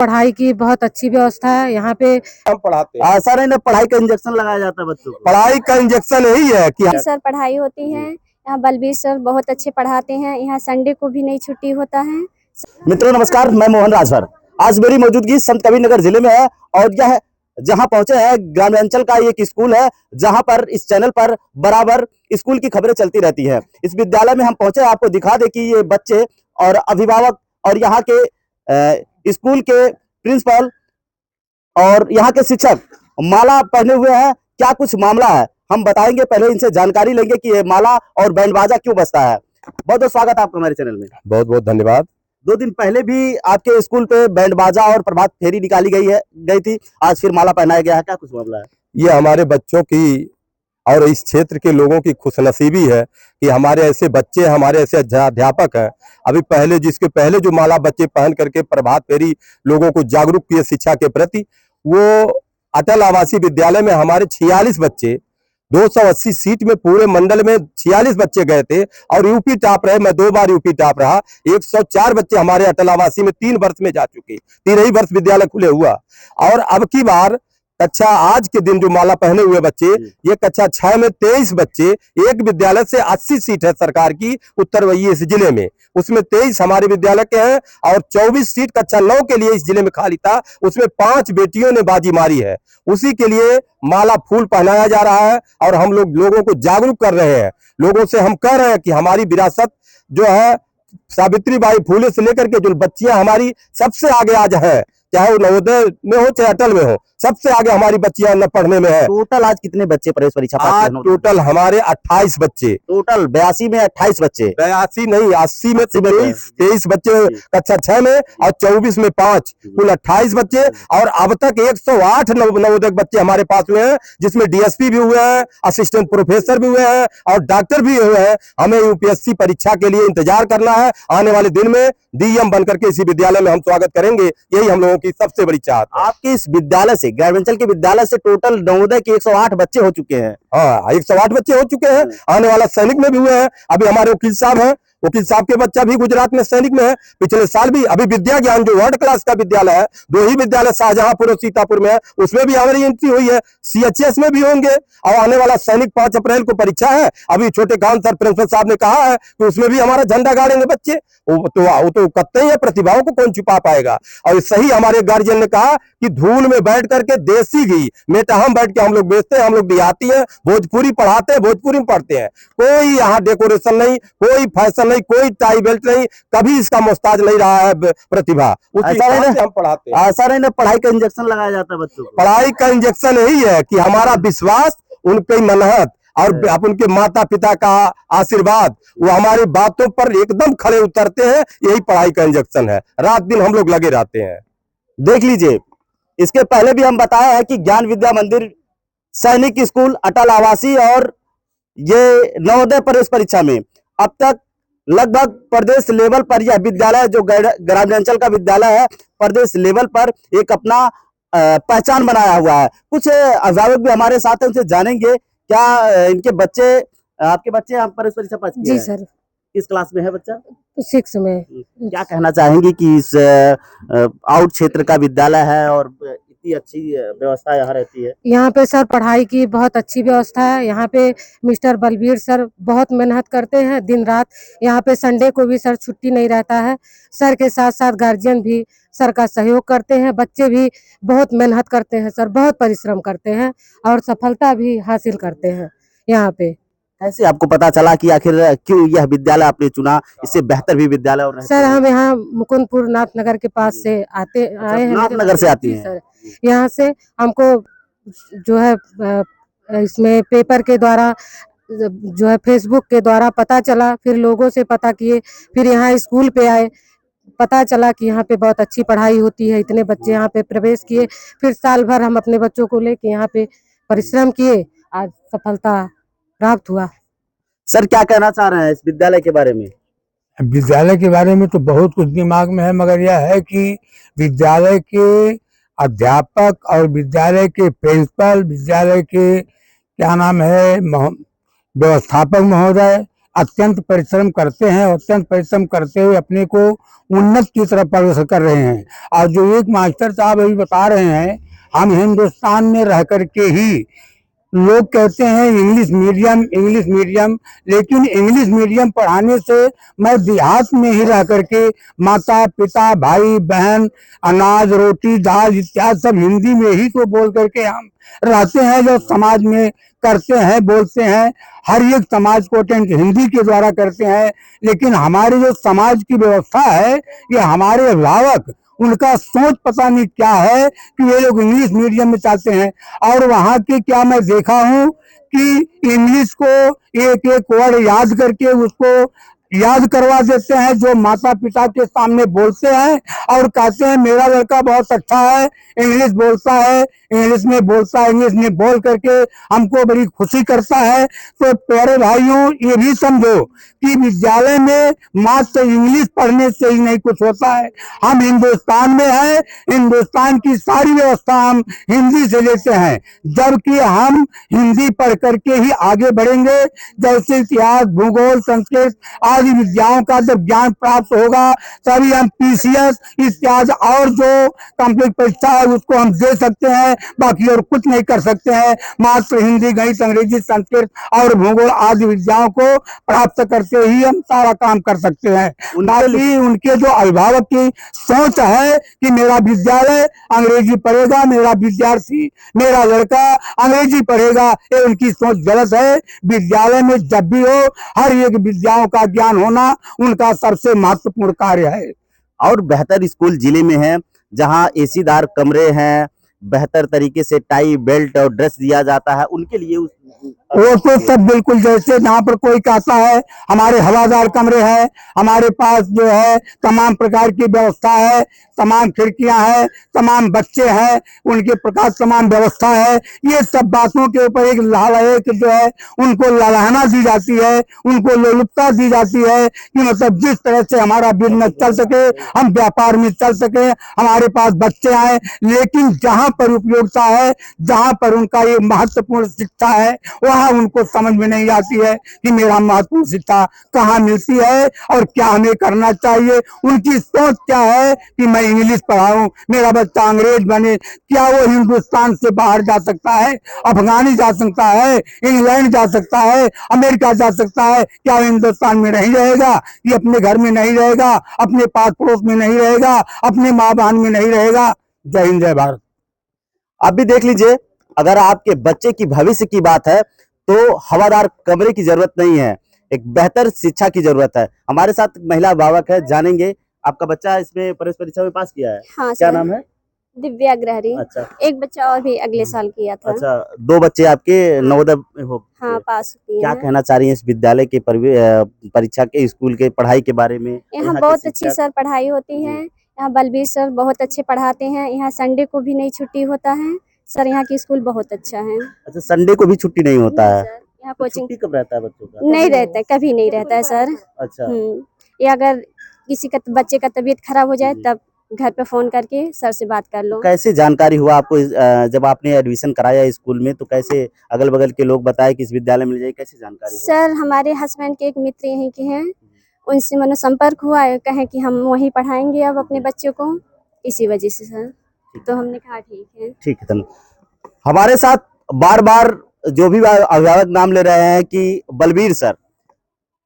पढ़ाई की बहुत अच्छी व्यवस्था है यहाँ पे। हम पढ़ाते हैं सर इन्हें पढ़ाई का इंजेक्शन लगाया जाता है बच्चों को। पढ़ाई का इंजेक्शन यही है कि सर पढ़ाई होती है यहाँ। बलबीर सर बहुत अच्छे पढ़ाते हैं यहाँ। संडे को भी नहीं छुट्टी होता है। मित्रों नमस्कार, मैं मोहन राजभर। आज मेरी मौजूदगी संत कबीरनगर जिले में है और यह जहां पहुंचे हैं ग्रामांचल का एक स्कूल है जहां पर इस चैनल पर बराबर स्कूल की खबरें चलती रहती हैं। इस विद्यालय में हम पहुंचे, आपको दिखा दे कि ये बच्चे और अभिभावक और यहाँ के स्कूल के प्रिंसिपल और यहाँ के शिक्षक माला पहने हुए हैं। क्या कुछ मामला है हम बताएंगे, पहले इनसे जानकारी लेंगे कि ये माला और बैंड बाजा क्यों बजता है। बहुत बहुत स्वागत है आपका हमारे चैनल में। बहुत बहुत धन्यवाद। 2 दिन पहले भी आपके स्कूल पे बैंड बाजा और प्रभात फेरी निकाली गई थी, आज फिर माला पहनाया गया है। क्या कुछ मामला है? ये हमारे बच्चों की और इस क्षेत्र के लोगों की खुशनसीबी है कि हमारे ऐसे बच्चे, हमारे ऐसे अध्यापक हैं। अभी पहले जिसके पहले जो माला बच्चे पहन करके प्रभात फेरी लोगों को जागरूक किए शिक्षा के प्रति, वो अटल आवासीय विद्यालय में हमारे 46 बच्चे 280 सीट में पूरे मंडल में 46 बच्चे गए थे और यूपी टॉप रहे। मैं 2 बार यूपी टॉप रहा। 104 बच्चे हमारे अटल आवासीय में 3 वर्ष में जा चुके, 3 ही वर्ष विद्यालय खुले हुआ। और अब की बार कक्षा आज के दिन जो माला पहने हुए बच्चे, ये कक्षा 6 में 23 बच्चे, एक विद्यालय से 80 सीट है सरकार की उत्तर इस जिले में, उसमें 23 हमारे विद्यालय के हैं और 24 सीट कक्षा 9 के लिए इस जिले में खाली था, उसमें 5 बेटियों ने बाजी मारी है। उसी के लिए माला फूल पहनाया जा रहा है और हम लोगों को जागरूक कर रहे हैं। लोगों से हम कह रहे हैं कि हमारी विरासत जो है सावित्रीबाई फुले से लेकर के जो बच्चियां हमारी सबसे आगे आज है, चाहे वो नवोदय में हो चाहे अटल में हो, सबसे आगे हमारी बच्चियां न पढ़ने में है। टोटल आज कितने बच्चे प्रवेश परीक्षा पास आज टोटल हमारे 28 बच्चे, टोटल 82 में 28 बच्चे, 82 नहीं 80 में 23 बच्चे कक्षा 6 में और 24 में 5, कुल 28 बच्चे। और अब तक 108 नवोदय बच्चे हमारे पास हुए हैं, जिसमें डीएसपी भी हुए हैं, असिस्टेंट प्रोफेसर भी हुए हैं और डॉक्टर भी हुए हैं। हमें यूपीएससी परीक्षा के लिए इंतजार करना है। आने वाले दिन में डीएम बनकर के इसी विद्यालय में हम स्वागत करेंगे, यही हम लोगों की सबसे बड़ी चाहत है। आपके इस विद्यालय से, ग्रामांचल के विद्यालय से टोटल नवोदय के 108 बच्चे हो चुके हैं। हाँ 108 बच्चे हो चुके हैं। आने वाला सैनिक में भी हुए हैं। अभी हमारे वकील साहब हैं, वकील साहब के बच्चा भी गुजरात में सैनिक में है। पिछले साल भी अभी विद्या ज्ञान जो वर्ल्ड क्लास का विद्यालय है, 2 ही विद्यालय शाहजहांपुर और सीतापुर में है, उसमें भी हमारी एंट्री हुई है। सीएचएस में भी होंगे और आने वाला सैनिक 5 अप्रैल को परीक्षा है। अभी छोटे कान सर प्रिंसिपल साहब ने कहा है कि उसमें भी हमारा झंडा गाड़ेंगे बच्चे। वो तो कत्ते ही प्रतिभाओं को कौन छुपा पाएगा। और सही हमारे गार्जियन ने कहा कि धूल में बैठ करके देसी घी मेटाहम बैठ के हम लोग बेचते हैं। हम लोग देहाती हैं, भोजपुरी पढ़ाते हैं, भोजपुरी में पढ़ते हैं। कोई यहाँ डेकोरेशन नहीं, कोई फैशन नहीं, कोई टाई बेल्ट नहीं, कभी इसका मोहताज नहीं रहा है प्रतिभा। हम पढ़ाते हैं। सर इन्हें पढ़ाई का इंजेक्शन लगाया जाता है बच्चों को। पढ़ाई का इंजेक्शन यही है कि हमारा विश्वास, उनकी मेहनत और उनके माता पिता का आशीर्वाद, वो हमारी बातों पर एकदम खड़े उतरते हैं। यही पढ़ाई का इंजेक्शन है। रात दिन हम लोग लगे रहते हैं। देख लीजिए, इसके पहले भी हम बताया है कि ज्ञान विद्या मंदिर, सैनिक स्कूल, अटल आवासीय और ये नवोदय प्रवेश परीक्षा में अब तक लगभग प्रदेश लेवल पर यह विद्यालय जो ग्रामांचल का विद्यालय है, प्रदेश लेवल पर एक अपना पहचान बनाया हुआ है। कुछ अभिभावक भी हमारे साथ हैं, उनसे जानेंगे क्या इनके बच्चे, आपके बच्चे यहाँ प्रवेश परीक्षा पास किए जी हैं? सर, किस क्लास में है बच्चा? 6 में। क्या कहना चाहेंगे कि इस आउट क्षेत्र का विद्यालय है और इतनी अच्छी व्यवस्था यहाँ रहती है? यहाँ पे सर पढ़ाई की बहुत अच्छी व्यवस्था है। यहाँ पे मिस्टर बलबीर सर बहुत मेहनत करते हैं दिन रात। यहाँ पे संडे को भी सर छुट्टी नहीं रहता है। सर के साथ साथ गार्जियन भी सर का सहयोग करते हैं। बच्चे भी बहुत मेहनत करते हैं सर, बहुत परिश्रम करते हैं और सफलता भी हासिल करते हैं यहाँ पे। कैसे आपको पता चला कि आखिर क्यों यह विद्यालय आपने चुना, इससे बेहतर भी विद्यालय और सर हम यहाँ मुकुंदपुर नाथनगर के पास से आए हैं। नाथनगर से आती हैं सर, यहाँ से हमको जो है इसमें पेपर के द्वारा, जो है फेसबुक के द्वारा पता चला, फिर लोगों से पता किए, फिर यहाँ स्कूल पे आए, पता चला कि यहाँ पे बहुत अच्छी पढ़ाई होती है। इतने बच्चे यहाँ पे प्रवेश किए, फिर साल भर हम अपने बच्चों को लेके यहाँ पे परिश्रम किए, आज सफलता प्राप्त हुआ। सर क्या कहना चाह रहे हैं इस विद्यालय के बारे में? विद्यालय के बारे में तो बहुत कुछ दिमाग में है, मगर यह है कि विद्यालय के अध्यापक और विद्यालय के प्रिंसिपल, विद्यालय के क्या नाम है व्यवस्थापक महोदय, अत्यंत परिश्रम करते हैं और अत्यंत परिश्रम करते हुए अपने को उन्नत की तरफ अग्रसर कर रहे हैं। और जो एक मास्टर साहब अभी बता रहे हैं, हम हिंदुस्तान में रह करके ही, लोग कहते हैं इंग्लिश मीडियम, लेकिन इंग्लिश मीडियम पढ़ाने से मैं देहात में ही रह करके माता पिता भाई बहन अनाज रोटी दाल इत्यादि सब हिंदी में ही तो बोल करके हम रहते हैं। जो समाज में करते हैं बोलते हैं, हर एक समाज को अटेंड हिंदी के द्वारा करते हैं। लेकिन हमारे जो समाज की व्यवस्था है, ये हमारे अभिभावक, उनका सोच पता नहीं क्या है कि ये लोग इंग्लिश मीडियम में चाहते हैं। और वहाँ के क्या मैं देखा हूँ कि इंग्लिश को एक एक वर्ड याद करके उसको याद करवा देते हैं, जो माता पिता के सामने बोलते हैं और कहते हैं मेरा लड़का बहुत अच्छा है, इंग्लिश बोलता है, इंग्लिश में बोल करके हमको बड़ी खुशी करता है। तो प्यारे भाइयों, ये भी समझो कि विद्यालय में मात्र इंग्लिश पढ़ने से ही नहीं कुछ होता है। हम हिंदुस्तान में हैं, हिंदुस्तान की सारी व्यवस्था हम हिंदी से लेते हैं, जबकि हम हिंदी पढ़ करके ही आगे बढ़ेंगे। जैसे इतिहास भूगोल संस्कृत आदि विद्याओं का जब ज्ञान प्राप्त होगा, तभी हम पीसीएस इत्यादि और जो कंप्लीट परीक्षा है उसको हम दे सकते हैं, बाकी और कुछ नहीं कर सकते हैं। मात्र हिंदी गणित अंग्रेजी संस्कृत और भूगोल आदि विद्याओं को प्राप्त करके ही हम सारा काम कर सकते हैं। बाकी उनके जो अभिभावक की सोच है कि मेरा विद्यालय अंग्रेजी पढ़ेगा, मेरा विद्यार्थी मेरा लड़का अंग्रेजी पढ़ेगा, ये उनकी सोच गलत है। विद्यालय में जब भी हो, हर एक विद्याओं का ज्ञान होना उनका सबसे महत्वपूर्ण कार्य है। और बेहतर स्कूल जिले में है, जहां एसीदार कमरे हैं, बेहतर तरीके से टाई बेल्ट और ड्रेस दिया जाता है, उनके लिए वो तो सब बिल्कुल जैसे जहाँ पर कोई कहता है हमारे हवादार कमरे हैं, हमारे पास जो है तमाम प्रकार की व्यवस्था है, तमाम खिड़कियां हैं, तमाम बच्चे हैं, उनके प्रकार तमाम व्यवस्था है। ये सब बातों के ऊपर एक जो है उनको ललाहना दी जाती है, उनको लोलुपता दी जाती है कि मतलब जिस तरह से हमारा बिजनेस चल सके, हम व्यापार में चल सके, हमारे पास बच्चे आए। लेकिन जहाँ पर उपयोगिता है, जहाँ पर उनका ये महत्वपूर्ण शिक्षा है, वहाँ उनको समझ में नहीं आती है कि मेरा महत्वपूर्ण शिक्षा कहाँ मिलती है और क्या हमें करना चाहिए। उनकी सोच क्या है कि मैं इंग्लिश पढ़ाऊं, मेरा बच्चा अंग्रेज बने। क्या वो हिंदुस्तान से बाहर जा सकता है? अफगानी जा सकता है, इंग्लैंड जा सकता है, अमेरिका जा सकता है? क्या वो हिंदुस्तान में नहीं रहेगा? ये अपने घर में नहीं रहेगा, अपने पास पड़ोस में नहीं रहेगा, अपने माँ बहन में नहीं रहेगा? जय हिंद जय भारत। आप भी देख लीजिए, अगर आपके बच्चे की भविष्य की बात है तो हवादार कमरे की जरूरत नहीं है, एक बेहतर शिक्षा की जरूरत है। हमारे साथ महिला अभिभावक है, जानेंगे। आपका बच्चा इसमें प्रवेश परीक्षा में पास किया है? हाँ क्या सर। नाम है? दिव्या ग्रहरी। अच्छा, एक बच्चा और भी अगले साल किया था। अच्छा, 2 बच्चे आपके नवोदय में हो? हाँ, पास किए क्या हैं। कहना चाह रही हैं इस विद्यालय के परीक्षा के, स्कूल के पढ़ाई के बारे में? यहाँ के बहुत अच्छी शिक्षक? सर पढ़ाई होती है। यहाँ बलबीर सर बहुत अच्छे पढ़ाते हैं। यहाँ संडे को भी नहीं छुट्टी होता है सर। यहाँ की स्कूल बहुत अच्छा है। अच्छा, संडे को भी छुट्टी नहीं होता नहीं है? सर, यहाँ तो कोचिंग छुट्टी कब रहता है बच्चों का? नहीं रहता है, कभी नहीं रहता है सर। अच्छा, ये अगर किसी का बच्चे का तबीयत खराब हो जाए जी। तब घर पे फोन करके सर से बात कर लो। कैसे जानकारी हुआ आपको जब आपने एडमिशन कराया स्कूल में, तो कैसे अगल बगल के लोग बताए कि इस विद्यालय में मिल जाए, कैसे जानकारी हुआ? सर हमारे हस्बैंड के एक मित्र यहीं के हैं, उनसे मनोसंपर्क हुआ है, कहें कि हम वहीं पढ़ाएंगे अब अपने बच्चों को, इसी वजह से सर। तो हमने कहा ठीक है। ठीक है, धन्यवाद। हमारे साथ बार बार जो भी अभिभावक नाम ले रहे हैं कि बलबीर सर,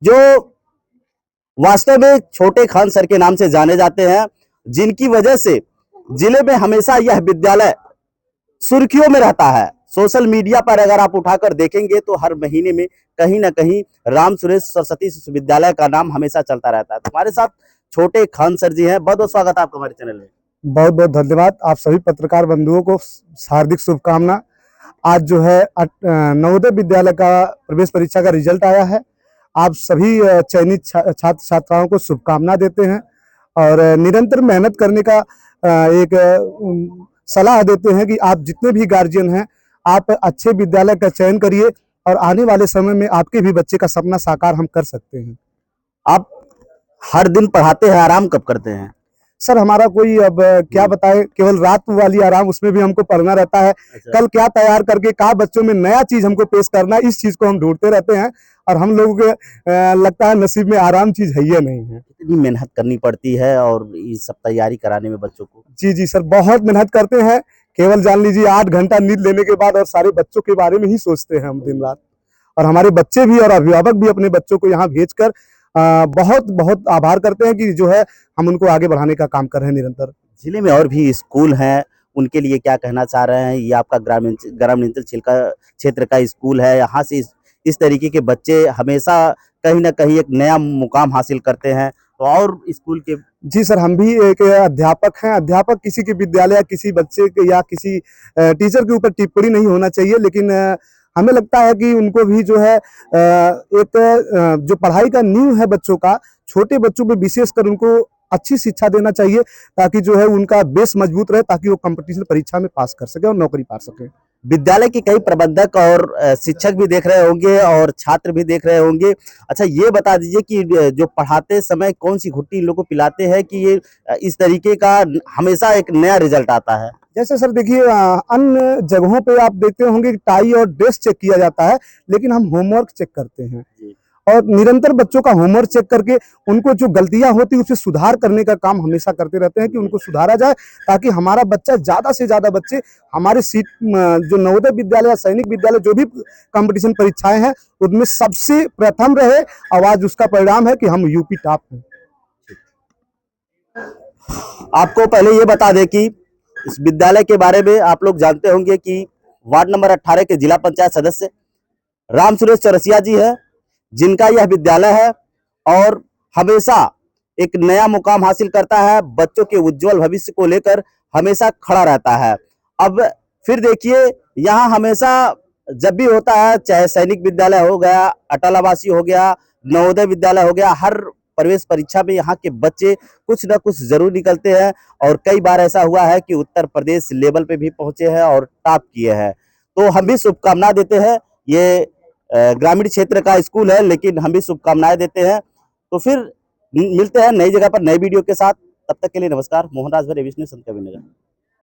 जो वास्तव में छोटे खान सर के नाम से जाने जाते हैं, जिनकी वजह से जिले में हमेशा यह विद्यालय सुर्खियों में रहता है। सोशल मीडिया पर अगर आप उठाकर देखेंगे तो हर महीने में कहीं ना कहीं राम सुरेश सरस्वती शिशु विद्यालय का नाम हमेशा चलता रहता है। तो हमारे साथ छोटे खान सर जी हैं, बहुत बहुत स्वागत है आपका हमारे चैनल में। बहुत बहुत धन्यवाद। आप सभी पत्रकार बंधुओं को हार्दिक शुभकामना। आज जो है नवोदय विद्यालय का प्रवेश परीक्षा का रिजल्ट आया है। आप सभी चयनित छात्र छात्राओं को शुभकामना देते हैं और निरंतर मेहनत करने का एक सलाह देते हैं कि आप जितने भी गार्जियन हैं, आप अच्छे विद्यालय का चयन करिए और आने वाले समय में आपके भी बच्चे का सपना साकार हम कर सकते हैं। आप हर दिन पढ़ाते हैं, आराम कब करते हैं? सर हमारा कोई अब क्या बताएं, केवल रात वाली आराम, उसमें भी हमको पढ़ना रहता है। अच्छा। कल क्या तैयार करके क्या बच्चों में नया चीज हमको पेश करना है, इस चीज को हम ढूंढते रहते हैं। और हम लोगों के लगता है नसीब में आराम चीज है ही नहीं है। कितनी मेहनत करनी पड़ती है और ये सब तैयारी कराने में बच्चों को। जी सर, बहुत मेहनत करते हैं। केवल जान लीजिए 8 घंटा नींद लेने के बाद और सारे बच्चों के बारे में ही सोचते हैं हम दिन रात। और हमारे बच्चे भी और अभिभावक भी अपने बच्चों को यहाँ भेजकर बहुत बहुत आभार करते हैं कि जो है हम उनको आगे बढ़ाने का काम कर रहे हैं निरंतर। जिले में और भी स्कूल हैं, उनके लिए क्या कहना चाह रहे हैं? ये आपका ग्रामीण क्षेत्र का स्कूल है, यहाँ से इस तरीके के बच्चे हमेशा कहीं ना कहीं एक नया मुकाम हासिल करते हैं। तो और स्कूल के जी सर, हम भी एक अध्यापक हैं। अध्यापक किसी के विद्यालय या किसी बच्चे के या किसी टीचर के ऊपर टिप्पणी नहीं होना चाहिए, लेकिन हमें लगता है कि उनको भी जो है एक जो पढ़ाई का नींव है बच्चों का, छोटे बच्चों पे विशेषकर उनको अच्छी शिक्षा देना चाहिए, ताकि जो है उनका बेस मजबूत रहे, ताकि वो कंपटीशन परीक्षा में पास कर सके और नौकरी पा सके। विद्यालय के कई प्रबंधक और शिक्षक भी देख रहे होंगे और छात्र भी देख रहे होंगे। अच्छा, ये बता दीजिए कि जो पढ़ाते समय कौन सी घुट्टी इन लोग को पिलाते हैं कि ये इस तरीके का हमेशा एक नया रिजल्ट आता है? जैसे सर देखिए, अन्य जगहों पे आप देखते होंगे कि टाई और ड्रेस चेक किया जाता है, लेकिन हम होमवर्क चेक करते हैं और निरंतर बच्चों का होमवर्क चेक करके उनको जो गलतियां होती है उसे सुधार करने का काम हमेशा करते रहते हैं कि उनको सुधारा जाए, ताकि हमारा बच्चा ज्यादा से ज्यादा बच्चे हमारे सीट जो नवोदय विद्यालय या सैनिक विद्यालय जो भी कंपटीशन परीक्षाएं हैं उनमें सबसे प्रथम रहे। और आज उसका परिणाम है कि हम यूपी टॉप हैं। आपको पहले ये बता दें कि इस विद्यालय के बारे में आप लोग जानते होंगे कि वार्ड नंबर 18 के जिला पंचायत सदस्य राम सुरेश चौरसिया जी है, जिनका यह विद्यालय है और हमेशा एक नया मुकाम हासिल करता है, बच्चों के उज्जवल भविष्य को लेकर हमेशा खड़ा रहता है। अब फिर देखिए, यहाँ हमेशा जब भी होता है, चाहे सैनिक विद्यालय हो गया, अटल आवासीय हो गया, नवोदय विद्यालय हो गया, हर प्रवेश परीक्षा में यहाँ के बच्चे कुछ न कुछ जरूर निकलते हैं और कई बार ऐसा हुआ है कि उत्तर प्रदेश लेवल पे भी पहुंचे हैं और टॉप किए हैं। तो हम भी शुभकामना देते हैं। ये ग्रामीण क्षेत्र का स्कूल है, लेकिन हम भी शुभकामनाएं देते हैं। तो फिर मिलते हैं नई जगह पर नई वीडियो के साथ। तब तक के लिए नमस्कार। मोहन राजभर, एबीसी न्यूज़, संत कबीर नगर।